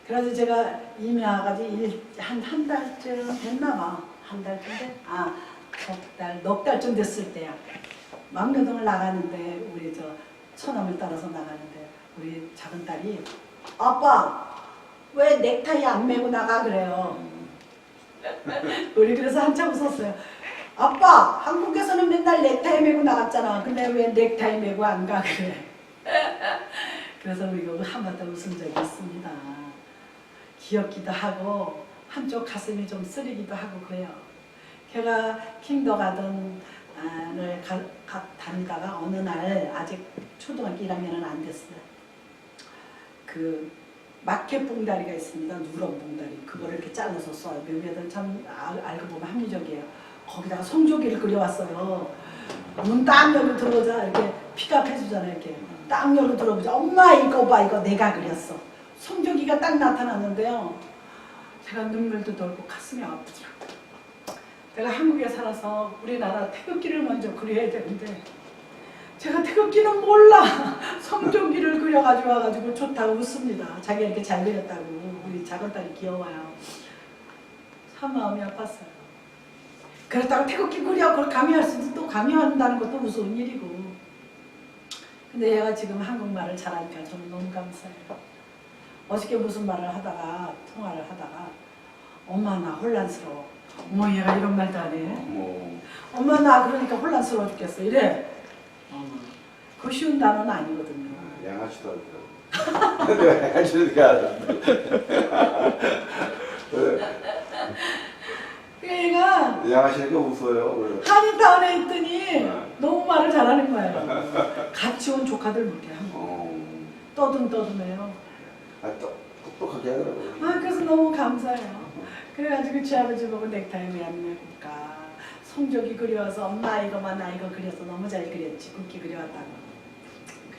A: 그래서 제가 이미 와가지고 한 달쯤 됐나 봐. 한 달쯤 넉 달쯤 됐을 때야. 막노동을 나가는데 우리 처남을 따라서 나가는데 우리 작은 딸이 아빠 왜 넥타이 안 메고 나가 그래요. 우리 그래서 한참 웃었어요. 아빠 한국에서는 맨날 넥타이 메고 나갔잖아. 근데 왜 넥타이 메고 안 가 그래. 그래서 우리가 한바탕 웃은 적이 있습니다. 귀엽기도 하고 한쪽 가슴이 좀 쓰리기도 하고 그래요. 걔가 킹더가든을 다니다가 어느 날 아직 초등학교 1학년은 안 됐어요. 그 마켓 봉다리가 있습니다. 누런 봉다리. 그거를 이렇게 잘라서 써요. 묘미들 참 알고 보면 합리적이에요. 거기다가 성조기를 그려왔어요. 문 딱 열고 들어오자 이렇게 픽업해주잖아요. 이렇게 딱 열고 들어오자 엄마 이거 봐 이거 내가 그렸어. 성조기가 딱 나타났는데요. 제가 눈물도 돌고 가슴이 아프더라고요. 내가 한국에 살아서 우리나라 태극기를 먼저 그려야 되는데 제가 태극기는 몰라. 성조기를 그려가지고 와가지고 좋다고 웃습니다. 자기가 이렇게 잘 그렸다고. 우리 작은 딸이 귀여워요. 참 마음이 아팠어요. 그렇다고 태극기 그려 그걸 강요할 수도 또 강요한다는 것도 무서운 일이고. 근데 얘가 지금 한국말을 잘하니까 저는 너무 감사해요. 어저께 무슨 말을 하다가 통화를 하다가 엄마 나 혼란스러워. 어머 얘가 이런 말도 안 해. 엄마 나 그러니까 혼란스러워 죽겠어 이래. 그 쉬운 단어는 아니거든요.
B: 양아치도 알더라고. 내가 양아치니까
A: 얘가
B: 양아치니까 웃어요.
A: 한인타운에 있더니 너무 말을 잘하는 거예요. 같이 온 조카들 못해 한국. 떠듬떠듬해요.
B: 똑똑하게 하더라고요.
A: 그래서 너무 감사해요. 그래가지고 지 아버지 보고 넥타이 왜 안 메울까? 성적이 그려와서 엄마 이거만 나 이거 그려서 너무 잘 그렸지. 국기 그려왔다고.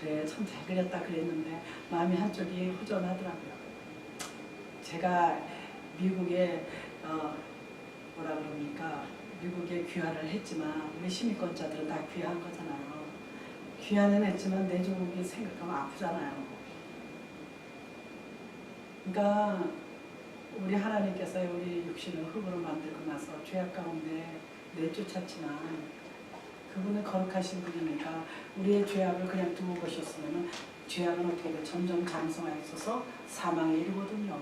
A: 그래 참 잘 그렸다 그랬는데 마음이 한쪽이 허전하더라고요. 제가 미국에 뭐라 그럽니까? 미국에 귀화를 했지만 우리 시민권자들은 다 귀화한 거잖아요. 귀화는 했지만 내 조국이 생각하면 아프잖아요. 그러니까 우리 하나님께서 우리 육신을 흙으로 만들고 나서 죄악 가운데 내쫓았지만 그분은 거룩하신 분이니까 우리의 죄악을 그냥 두고 보셨으면 죄악은 어떻게 돼? 점점 장성하여 있어서 사망에 이르거든요.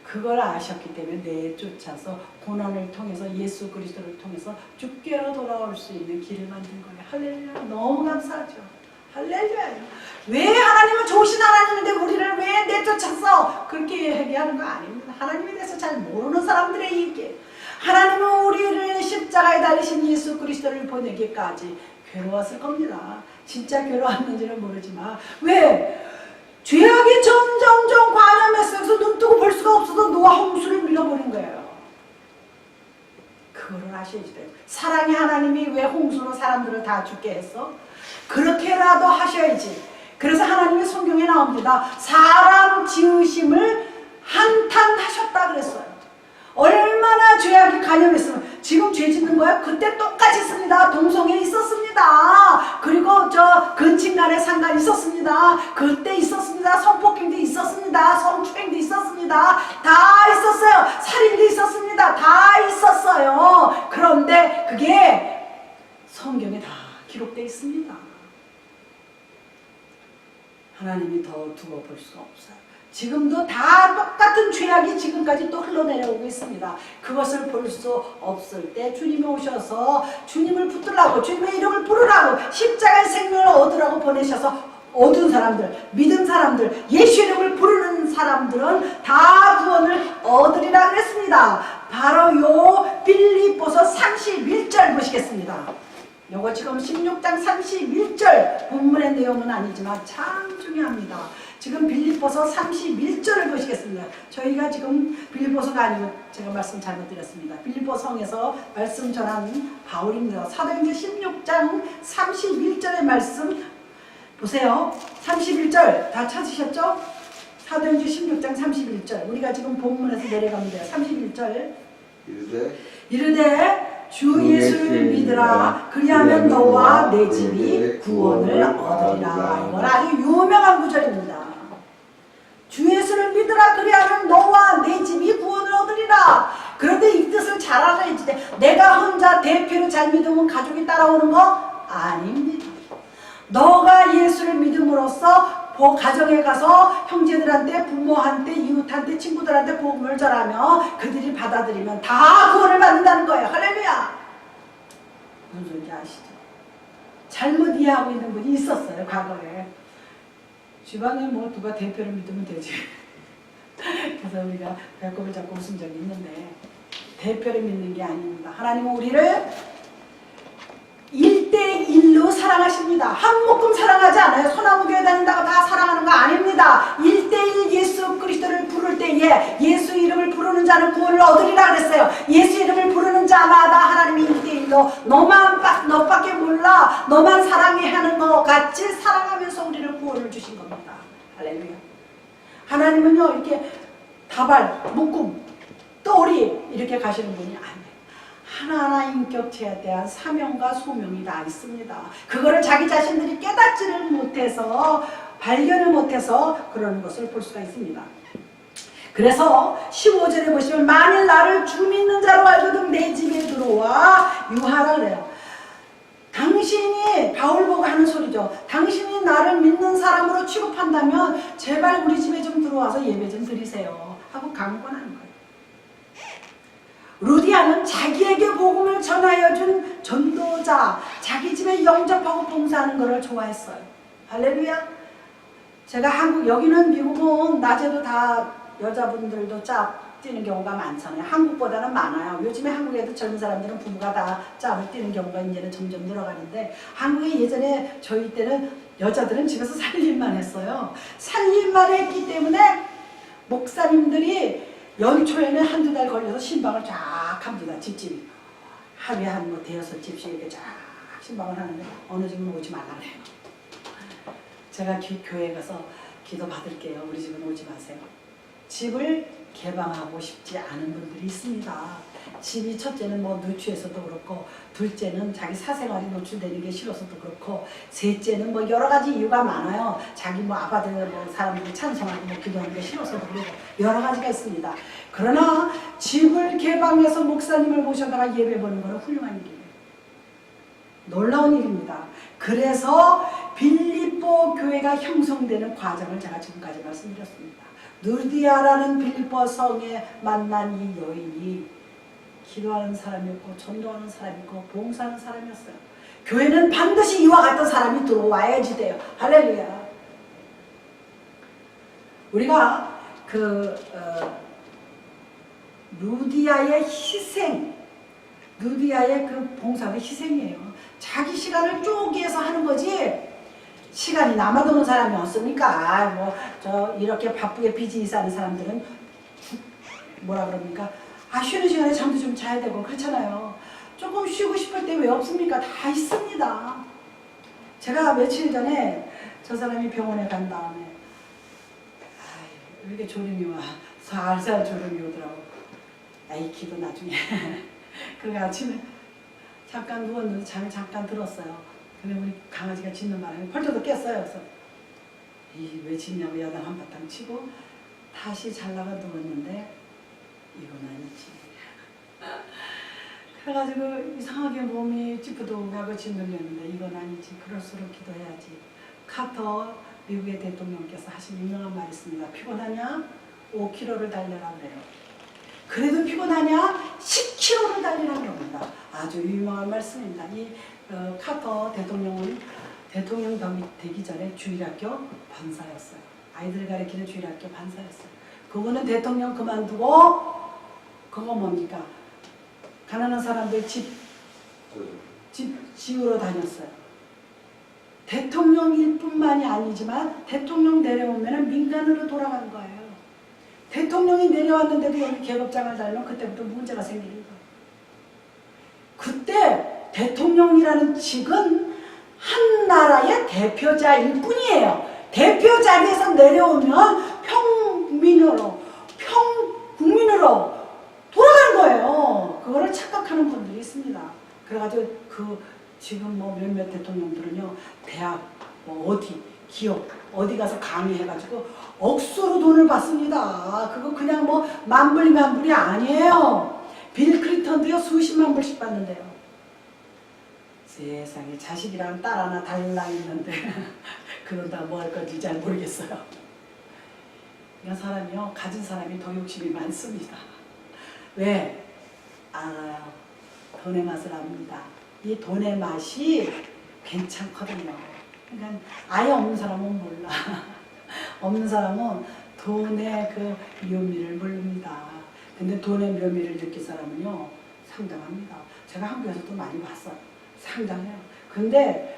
A: 그걸 아셨기 때문에 내쫓아서 고난을 통해서 예수 그리스도를 통해서 주께로 돌아올 수 있는 길을 만든 거예요. 할렐루야. 너무 감사하죠. 할렐루야요. 왜 하나님은 좋으신 하나님인데 우리를 왜 내쫓았어? 그렇게 얘기하는 거 아닙니다. 하나님에 대해서 잘 모르는 사람들의 얘기. 하나님은 우리를 십자가에 달리신 예수 그리스도를 보내기까지 괴로웠을 겁니다. 진짜 괴로웠는지는 모르지만 왜? 죄악이 점점점 관여했어서 눈 뜨고 볼 수가 없어서 노아 홍수를 밀어버린 거예요. 그거를 아셔야지 돼요. 사랑의 하나님이 왜 홍수로 사람들을 다 죽게 했어? 그렇게라도 하셔야지. 그래서 하나님의 성경에 나옵니다. 사람 지으심을 한탄하셨다 그랬어요. 얼마나 죄악이 간염했으면 지금 죄 짓는 거야? 그때 똑같이 있습니다. 동성애 있었습니다. 그리고 근친 간의 상관 있었습니다. 그때 있었습니다. 성폭행도 있었습니다. 성추행도 있었습니다. 다 있었어요. 살인도 있었습니다. 다 있었어요. 그런데 그게 성경에 다 기록되어 있습니다. 하나님이 더 두고 볼 수가 없어요. 지금도 다 똑같은 죄악이 지금까지 또 흘러내려오고 있습니다. 그것을 볼 수 없을 때 주님이 오셔서 주님을 붙들라고 주님의 이름을 부르라고 십자가의 생명을 얻으라고 보내셔서 얻은 사람들, 믿은 사람들, 예수 이름을 부르는 사람들은 다 구원을 얻으리라 그랬습니다. 바로 요 빌립보서 31절 보시겠습니다. 요거 지금 16장 31절 본문의 내용은 아니지만 참 중요합니다. 지금 빌립보서 31절을 보시겠습니다. 저희가 지금 빌립보서가 아니고 제가 말씀 잘못 드렸습니다. 빌립보성에서 말씀 전한 바울입니다. 사도행전 16장 31절의 말씀 보세요. 31절 다 찾으셨죠? 사도행전 16장 31절 우리가 지금 본문에서 내려가면 돼요. 31절 이르되 주 예수를 믿으라 그리하면 너와 내 집이 구원을 얻으리라. 이건 아주 유명한 구절입니다. 주 예수를 믿으라 그리하면 너와 내 집이 구원을 얻으리라. 그런데 이 뜻을 잘 알아야지 돼. 내가 혼자 대표를 잘 믿으면 가족이 따라오는 거 아닙니다. 너가 예수를 믿음으로써 가정에 가서 형제들한테 부모한테 이웃한테 친구들한테 복음을 전하며 그들이 받아들이면 다 구원을 받는다는 거예요. 할렐루야. 무슨 소리인지 아시죠? 잘못 이해하고 있는 분이 있었어요. 과거에. 주방에 뭐 누가 대표를 믿으면 되지. 그래서 우리가 배꼽을 잡고 웃은 적이 있는데 대표를 믿는 게 아닙니다. 하나님은 우리를 1대1로 사랑하십니다. 한 묶음 사랑하지 않아요. 소나무교회 다닌다고 다 사랑하는 거 아닙니다. 1대1 예수 그리스도를 부를 때에 예수 이름을 부르는 자는 구원을 얻으리라 그랬어요. 예수 이름을 부르는 믿는 자마다 하나님이 1대1로 너밖에 몰라, 너만 사랑해 하는 것 같이 사랑하면서 우리를 구원을 주신 겁니다. 할렐루야. 하나님은요 이렇게 다발, 묶음, 또리 이렇게 가시는 분이 아니에요. 하나하나 인격체에 대한 사명과 소명이 다 있습니다. 그거를 자기 자신들이 깨닫지를 못해서, 발견을 못해서 그러는 것을 볼 수가 있습니다. 그래서 15절에 보시면 만일 나를 주 믿는 자로 알거든 내 집에 들어와 유하라 그래요. 당신이, 바울 보고 하는 소리죠. 당신이 나를 믿는 사람으로 취급한다면 제발 우리 집에 좀 들어와서 예배 좀 드리세요 하고 강권하는 거예요. 루디아는 자기에게 복음을 전하여 준 전도자, 자기 집에 영접하고 봉사하는 것을 좋아했어요. 할렐루야. 제가 한국, 여기는 미국은 낮에도 다 여자분들도 짭 뛰는 경우가 많잖아요. 한국보다는 많아요. 요즘에 한국에도 젊은 사람들은 부부가 다 짭을 뛰는 경우가 이제는 점점 늘어가는데, 한국에 예전에 저희 때는 여자들은 집에서 살림만 했어요. 살림만 했기 때문에 목사님들이 연초에는 한두 달 걸려서 신방을 쫙 합니다. 집집이. 하루에 한 뭐 대여섯 집씩 이렇게 쫙 신방을 하는데 어느 집은 오지 말라 그래요. 제가 교회에 가서 기도 받을게요. 우리 집은 오지 마세요. 집을 개방하고 싶지 않은 분들이 있습니다. 집이 첫째는 뭐 누추해서도 그렇고, 둘째는 자기 사생활이 노출되는 게 싫어서도 그렇고, 셋째는 뭐 여러 가지 이유가 많아요. 자기 뭐 아파트 뭐 사람들이 찬송하고 뭐 기도하는 게 싫어서도 그렇고 여러 가지가 있습니다. 그러나 집을 개방해서 목사님을 모셔다가 예배 보는 것은 훌륭한 일이에요. 놀라운 일입니다. 그래서 빌립보 교회가 형성되는 과정을 제가 지금까지 말씀드렸습니다. 누디아라는 빌립보 성에 만난 이 여인이 기도하는 사람이었고, 전도하는 사람이었고, 봉사하는 사람이었어요. 교회는 반드시 이와 같은 사람이 들어와야지 돼요. 할렐루야. 우리가 루디아의 희생, 루디아의 그 봉사가 희생이에요. 자기 시간을 쪼개서 하는 거지, 시간이 남아도는 사람이 없으니까, 뭐 저 이렇게 바쁘게 비즈니스 하는 사람들은 뭐라 그럽니까? 쉬는 시간에 잠도 좀 자야 되고 그렇잖아요. 조금 쉬고 싶을 때 왜 없습니까? 다 있습니다. 제가 며칠 전에 저 사람이 병원에 간 다음에 왜 이렇게 졸음이 와? 살살 졸음이 오더라고. 아이 기도 나중에. 그러니까 아침에 잠깐 누웠는데 잠을 잠깐 들었어요. 근데 우리 강아지가 짖는 바람에 벌써도 깼어요. 그래서 왜 짖냐고 야단 한바탕 치고 다시 잘라가 누웠는데 이건 아니지. 그래가지고 이상하게 몸이 찌뿌둥하고 짓눌렸는데 이건 아니지. 그럴수록 기도해야지. 카터 미국의 대통령께서 하신 유명한 말이 있습니다. 피곤하냐? 5km를 달려라 그래요. 그래도 피곤하냐? 10km를 달리라고 합니다. 아주 유명한 말씀입니다. 이 카터 대통령은 대통령 되기 전에 주일학교 반사였어요. 아이들 가르치는 주일학교 반사였어요. 그거는 대통령 그만두고 그거 뭡니까? 가난한 사람들 집 지우러 다녔어요. 대통령일 뿐만이 아니지만 대통령 내려오면 민간으로 돌아간 거예요. 대통령이 내려왔는데도 여기 계급장을 달면 그때부터 문제가 생기는 거예요. 그때 대통령이라는 직은 한 나라의 대표자일 뿐이에요. 대표 자리에서 내려오면 국민으로 돌아가는 거예요. 그거를 착각하는 분들이 있습니다. 그래가지고 지금 뭐 몇몇 대통령들은요, 대학, 뭐 기업, 어디 가서 강의해가지고 억수로 돈을 받습니다. 그거 그냥 뭐 만불이 아니에요. 빌 클린턴도요, 수십만 불씩 받는데요. 세상에 자식이랑 딸 하나 달랑 있는데 그건 다 뭐 할 건지 잘 모르겠어요. 그냥 사람이요, 가진 사람이 더 욕심이 많습니다. 왜? 알아요. 돈의 맛을 압니다. 이 돈의 맛이 괜찮거든요. 그러니까 아예 없는 사람은 몰라. 없는 사람은 돈의 그 묘미를 모릅니다. 근데 돈의 묘미를 느낄 사람은요, 상당합니다. 제가 한국에서도 많이 봤어요. 상당해요. 근데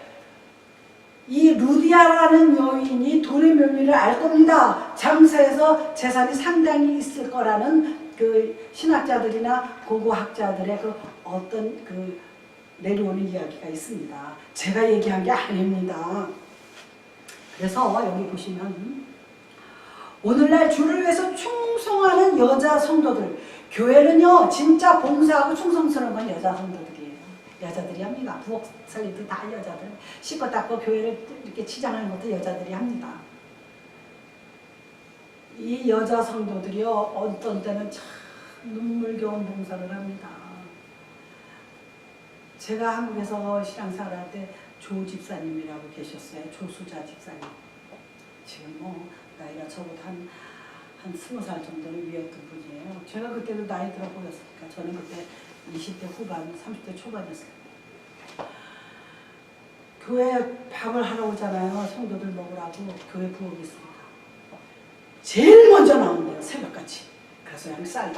A: 이 루디아라는 여인이 돈의 묘미를 알 겁니다. 장사해서 재산이 상당히 있을 거라는 그 신학자들이나 고고학자들의 그 어떤 그 내려오는 이야기가 있습니다. 제가 얘기한 게 아닙니다. 그래서 여기 보시면 오늘날 주를 위해서 충성하는 여자 성도들, 교회는요 진짜 봉사하고 충성스러운 건 여자 성도들이에요. 여자들이 합니다. 부엌 살림도 다 여자들. 씻고 닦고 교회를 이렇게 치장하는 것도 여자들이 합니다. 이 여자 성도들이요 어떤 때는 참 눈물겨운 봉사를 합니다. 제가 한국에서 신앙생활할 때 조 집사님이라고 계셨어요. 조수자 집사님. 지금 뭐 나이가 저보다 한 20살 정도는 위였던 분이에요. 제가 그때도 나이 들어 보였으니까 저는 그때 20대 후반, 30대 초반이었어요. 교회 밥을 하러 오잖아요. 성도들 먹으라고 교회 부엌이 있습니다. 제일 먼저 나온대요. 새벽같이. 그래서 그냥 쌀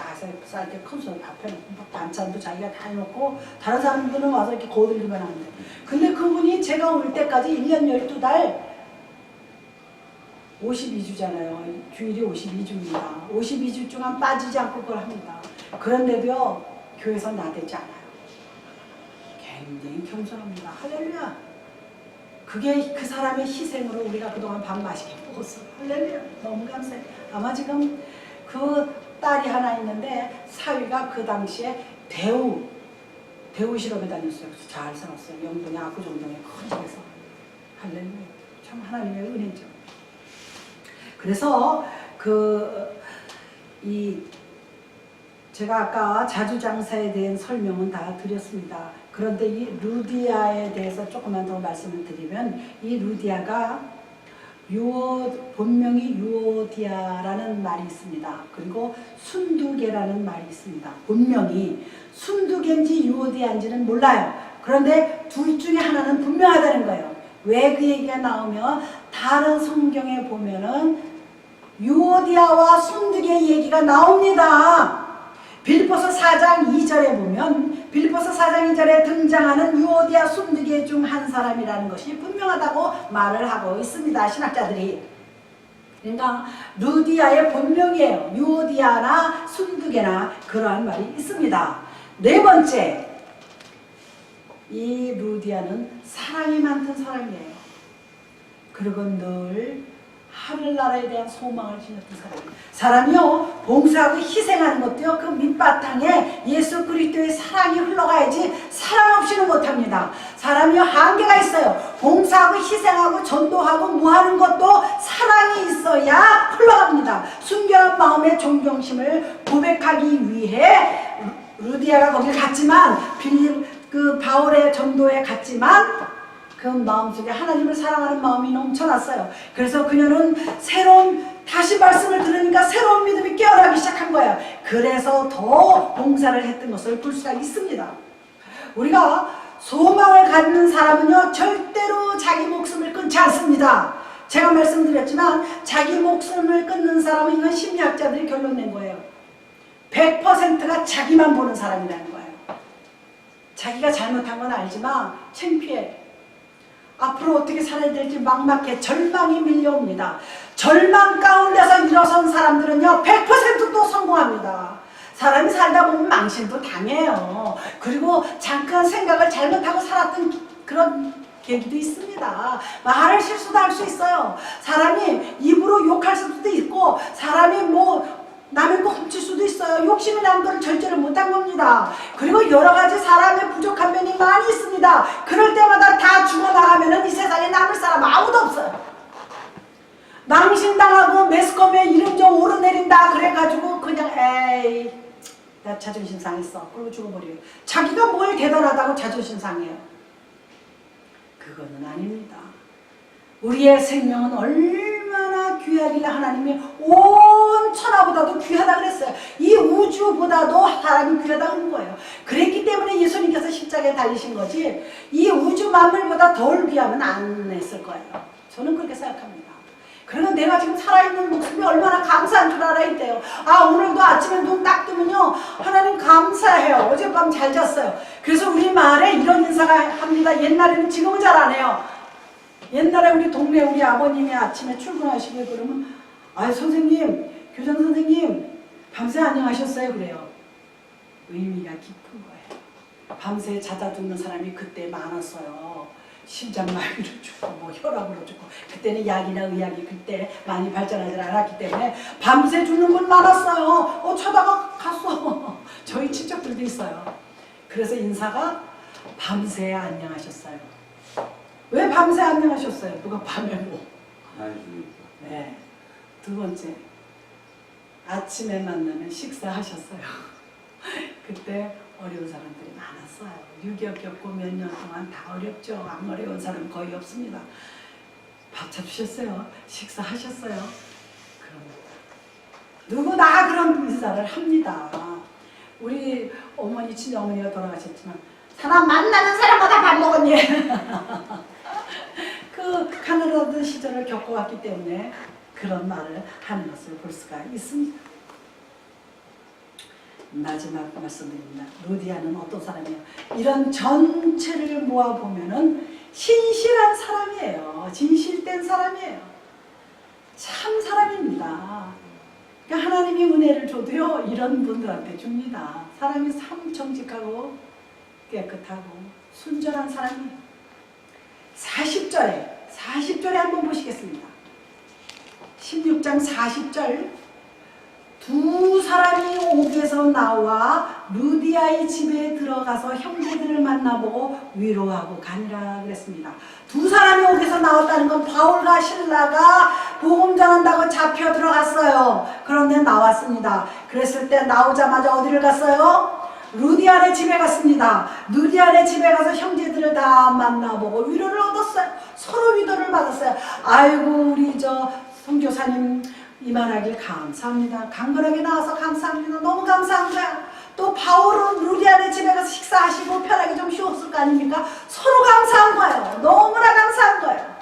A: 이렇게 큰 손에 밥 해놓고 반찬도 자기가 다 해놓고 다른 사람들은 와서 이렇게 거들기만 하는데 근데 그분이 제가 올 때까지 1년 12달 52주잖아요. 주일이 52주입니다. 52주 동안 빠지지 않고 그걸 합니다. 그런데도요 교회에서 나대지 않아요. 굉장히 겸손합니다. 할렐루야. 그게 그 사람의 희생으로 우리가 그동안 밥 맛있게 먹었어. 할렐루야. 너무 감사해. 아마 지금 그 딸이 하나 있는데 사위가 그 당시에 대우 실업에 다녔어요. 그래서 잘 살았어요. 영동에 압구정동에 큰 집에서. 할렐루야. 참 하나님의 은혜죠. 그래서 제가 아까 자주장사에 대한 설명은 다 드렸습니다. 그런데 이 루디아에 대해서 조금만 더 말씀을 드리면 이 루디아가 본명이 유오디아라는 말이 있습니다. 그리고 순두개라는 말이 있습니다. 본명이 순두개인지 유오디아인지는 몰라요. 그런데 둘 중에 하나는 분명하다는 거예요. 왜 그 얘기가 나오면 다른 성경에 보면은 유오디아와 순두개 얘기가 나옵니다. 빌립보서 4장 2절에 보면 빌립보서 4장 2절에 등장하는 유오디아 순두개 중 한 사람이라는 것이 분명하다고 말을 하고 있습니다. 신학자들이. 그러니까 루디아의 본명이에요. 유오디아나 순두개나 그러한 말이 있습니다. 네 번째, 이 루디아는 사랑이 많던 사람이에요. 그리고 늘 하늘나라에 대한 소망을 지녔던 사람이요 봉사하고 희생하는 것도요 그 밑바탕에 예수 그리스도의 사랑이 흘러가야지 사랑 없이는 못합니다. 사람이요 한계가 있어요. 봉사하고 희생하고 전도하고 무하는 것도 사랑이 있어야 흘러갑니다. 순결한 마음의 존경심을 고백하기 위해 루디아가 거길 갔지만 바울의 전도에 갔지만 그 마음속에 하나님을 사랑하는 마음이 넘쳐났어요. 그래서 그녀는 다시 말씀을 들으니까 새로운 믿음이 깨어나기 시작한 거예요. 그래서 더 봉사를 했던 것을 볼 수가 있습니다. 우리가 소망을 갖는 사람은요 절대로 자기 목숨을 끊지 않습니다. 제가 말씀드렸지만 자기 목숨을 끊는 사람은 이건 심리학자들이 결론낸 거예요. 100%가 자기만 보는 사람이라는 거예요. 자기가 잘못한 건 알지만 창피해. 앞으로 어떻게 살아야 될지 막막해 절망이 밀려옵니다. 절망 가운데서 일어선 사람들은요 100%또 성공합니다. 사람이 살다 보면 망신도 당해요. 그리고 잠깐 생각을 잘못하고 살았던 그런 계기도 있습니다. 말을 실수도 할 수 있어요. 사람이 입으로 욕할 수도 있고 사람이 남의 거 훔칠 수도 있어요. 욕심이라는 걸 절제를 못한 겁니다. 그리고 여러 가지 사람의 부족한 면이 많이 있습니다. 그럴 때마다 다 죽어나가면 이 세상에 남을 사람 아무도 없어요. 망신당하고 매스컴에 이름 좀 오르내린다 그래가지고 그냥 에이 나 자존심 상했어 그러고 죽어버려요. 자기가 뭘 대단하다고 자존심 상해요. 그거는 아닙니다. 우리의 생명은 얼마나 귀하길래 하나님이 온 천하보다도 귀하다 그랬어요. 이 우주보다도 사람이 귀하다 그런 거예요. 그랬기 때문에 예수님께서 십자가에 달리신 거지 이 우주 만물보다 덜 귀하면 안 했을 거예요. 저는 그렇게 생각합니다. 그러면 내가 지금 살아있는 목숨이 얼마나 감사한 줄 알아야 돼요. 오늘도 아침에 눈 딱 뜨면요 하나님 감사해요. 어젯밤 잘 잤어요. 그래서 우리 마을에 이런 인사가 합니다. 옛날에는 지금은 잘 안 해요. 옛날에 우리 동네 우리 아버님이 아침에 출근하시게 그러면 선생님 교장 선생님 밤새 안녕하셨어요? 그래요. 의미가 깊은 거예요. 밤새 자다 죽는 사람이 그때 많았어요. 심장마비로 죽고 뭐 혈압으로 죽고 그때는 약이나 의학이 그때 많이 발전하지 않았기 때문에 밤새 죽는 분 많았어요. 쳐다가 갔어. 저희 친척들도 있어요. 그래서 인사가 밤새 안녕하셨어요. 왜 밤새 안녕하셨어요? 누가 밤에 뭐? 네. 두 번째, 아침에 만나면 식사하셨어요. 그때 어려운 사람들이 많았어요. 6.25 겪고 몇 년 동안 다 어렵죠. 안 어려운 사람 거의 없습니다. 밥 잡수셨어요? 식사하셨어요? 그럼 누구나 그런 인사를 합니다. 우리 어머니, 친어머니가 돌아가셨지만 사람 만나는 사람마다 밥 먹었니? 그 가난하던 시절을 겪어왔기 때문에 그런 말을 하는 것을 볼 수가 있습니다. 마지막 말씀드립니다. 루디아는 어떤 사람이에요? 이런 전체를 모아보면은 신실한 사람이에요. 진실된 사람이에요. 참 사람입니다. 그러니까 하나님이 은혜를 줘도요, 이런 분들한테 줍니다. 사람이 참 정직하고 깨끗하고 순전한 사람이에요. 40절에 한번 보시겠습니다. 16장 40절. 두 사람이 옥에서 나와 루디아의 집에 들어가서 형제들을 만나보고 위로하고 가니라 그랬습니다. 두 사람이 옥에서 나왔다는 건 바울과 실라가 복음 전한다고 잡혀 들어갔어요. 그런데 나왔습니다. 그랬을 때 나오자마자 어디를 갔어요? 루디아네 집에 갔습니다. 루디아네 집에 가서 형제들을 다 만나보고 위로를 얻었어요. 서로 위로를 받았어요. 아이고 우리 저 선교사님 이만하길 감사합니다. 강건하게 나와서 감사합니다. 너무 감사한 거야. 또 바울은 루디아네 집에 가서 식사하시고 편하게 좀 쉬었을 거 아닙니까? 서로 감사한 거예요. 너무나 감사한 거예요.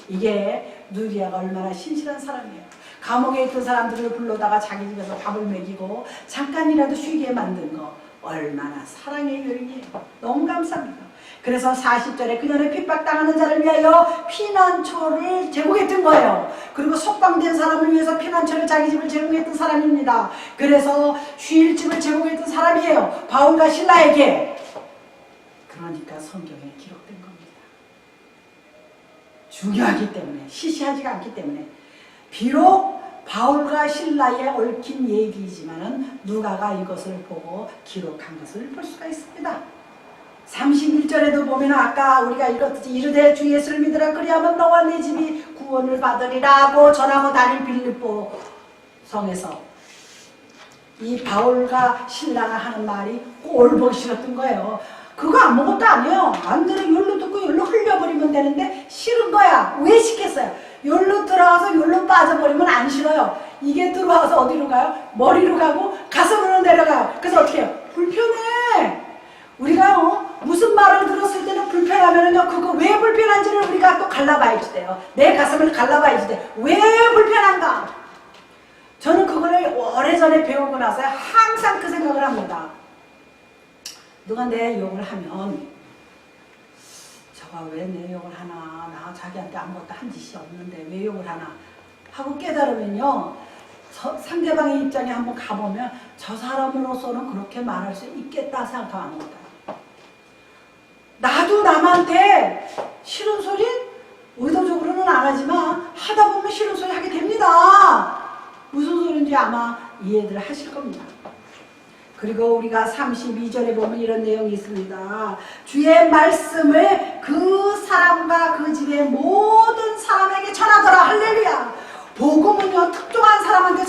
A: 이게 루디아가 얼마나 신실한 사람이에요. 감옥에 있던 사람들을 불러다가 자기 집에서 밥을 먹이고 잠깐이라도 쉬게 만든 거 얼마나 사랑의 요인이에요. 너무 감사합니다. 그래서 40절에 그녀는 핍박당하는 자를 위하여 피난처를 제공했던 거예요. 그리고 속방된 사람을 위해서 피난처를 자기 집을 제공했던 사람입니다. 그래서 쉴 집을 제공했던 사람이에요. 바울과 실라에게. 그러니까 성경에 기록된 겁니다. 중요하기 때문에, 시시하지가 않기 때문에. 비록 바울과 실라의 얽힌 얘기이지만은 누가가 이것을 보고 기록한 것을 볼 수가 있습니다. 31절에도 보면 아까 우리가 읽었듯이 이르되 주 예수를 믿으라 그리하면 너와 네 집이 구원을 받으리라고 전하고 다닌 빌립보 성에서 이 바울과 신라가 하는 말이 꼴보기 싫었던 거예요. 그거 아무것도 아니에요. 안 되는 열로 듣고 열로 흘려버리면 되는데 싫은 거야. 왜 시켰어요? 열로 들어가서 열로 빠져버리면 안 싫어요. 이게 들어와서 어디로 가요? 머리로 가고 가슴으로 내려가요. 그래서 어떻게 해요? 불편해. 우리가요 무슨 말을 들었을 때는 불편하면은요 그거 왜 불편한지를 우리가 또 갈라봐야지 돼요. 내 가슴을 갈라봐야지 돼. 왜 불편한가? 저는 그거를 오래전에 배우고 나서 항상 그 생각을 합니다. 누가 내 욕을 하면 저가 왜 내 욕을 하나? 나 자기한테 아무것도 한 짓이 없는데 왜 욕을 하나? 하고 깨달으면요 상대방의 입장에 한번 가보면 저 사람으로서는 그렇게 말할 수 있겠다 생각하는 겁니다. 나도 남한테 싫은 소리 의도적으로는 안 하지만 하다 보면 싫은 소리 하게 됩니다. 무슨 소리인지 아마 이해들 하실 겁니다. 그리고 우리가 32절에 보면 이런 내용이 있습니다. 주의 말씀을 그 사람과 그 집의 모든 사람에게 전하더라. 할렐루야. 복음은요 특정한 사람한테